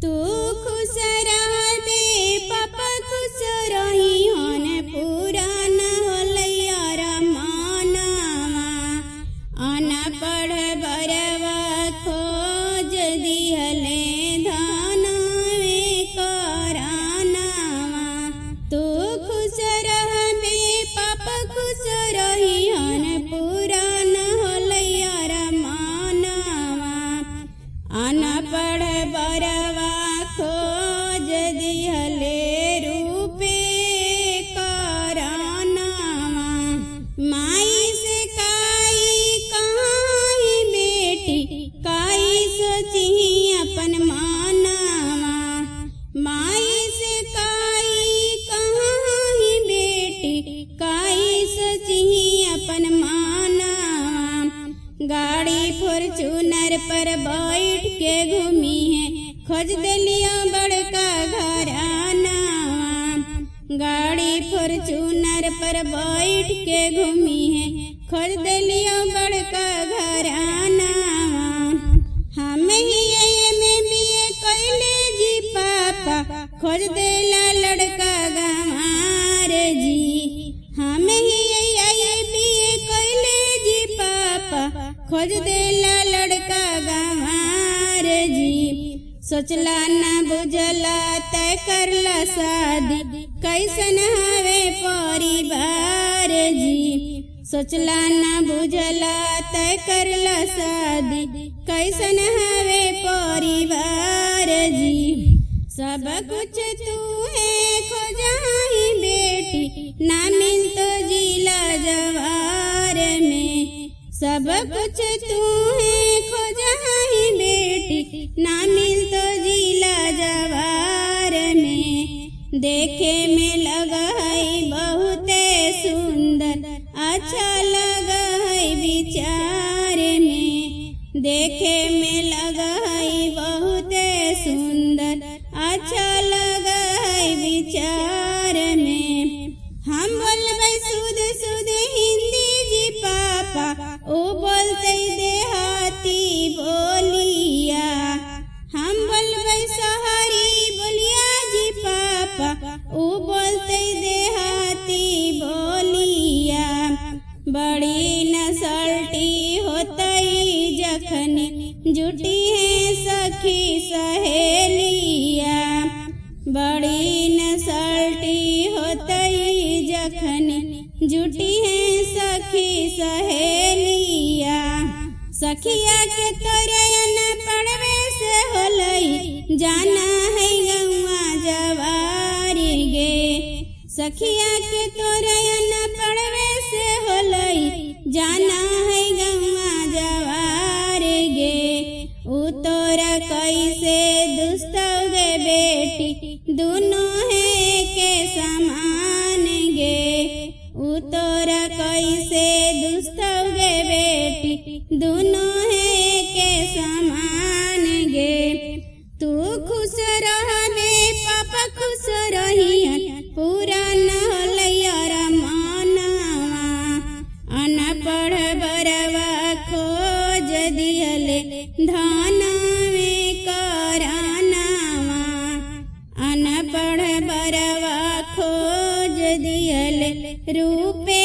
तू खुश रहबे पापा खुश रही हन पूरा न होलैया रमानवा अनपढ़ बरवा खोज दिहले धनवे करानवा तू खुश रहबे पापा खुश रही हन पूरा न होलैया रमानवा अनपढ़ बरवा खोज दिहले रूपे करानवा माई से काई कहाई बेटी काई सोची अपन मानवा माई से काई कहाई बेटी काई सोची अपन मानवा गाड़ी फॉर्चूनर पर बैठ के घूमी है खोज दिलिया बड़का घरानावा गाड़ी फॉर्चूनर पर बैठ के घूमी है खोज दिलिया बड़का घरानावा हम ही में बीए कैले जी पापा खोज देला लड़का गंवार जी हम ही बीए कैले जी पापा खोज देला लड़का गंवार जी सोचला न बुझला तय करला शादी कैसन हवे परिवार जी सोचला न बुझला तय करला शादी कैसन हवे परिवार जी सब कुछ तू है खोजाही बेटी ना मिल तो जिला जवार में सब कुछ तू है खोजाही बेटी ना मिल तो जिला जवार में देखे में लगा है बहुत सुंदर अच्छा लगा है विचार में देखे में लगा है बहुत सुंदर अच्छा लगा है विचार में हम बोलबे शुद्ध शुद्ध हिंदी जी पापा ओ बोलते देहाती बोलिया हम बोलबे शहरी बोलिया जी पापा ओ बोलते देहाती बोलिया बड़ी नसल्टी होतई जखन जुटी है सखी सहेलिया बड़ी नसल्टी होतई जखन जुटी है सखी सहेलिया सखिया के तोरे न पड़वे से होलई जाना है गौवा जवारी गे सखिया के तोरे न पड़वे से होलई जाना है गौवा जवारी गे उ तोरा कैसे दुस्तौगे बेटी दोनों है के समान गे उ तोरा कैसे दुस्तौगे बेटी दोनों है के समान गे तू खुश रहबे पापा खुश रहियन पूरा न होलैया रमानवा अनपढ़ बरवा खोज दिहले धनवे करानवा अनपढ़ बरवा खोज दिहले रूपे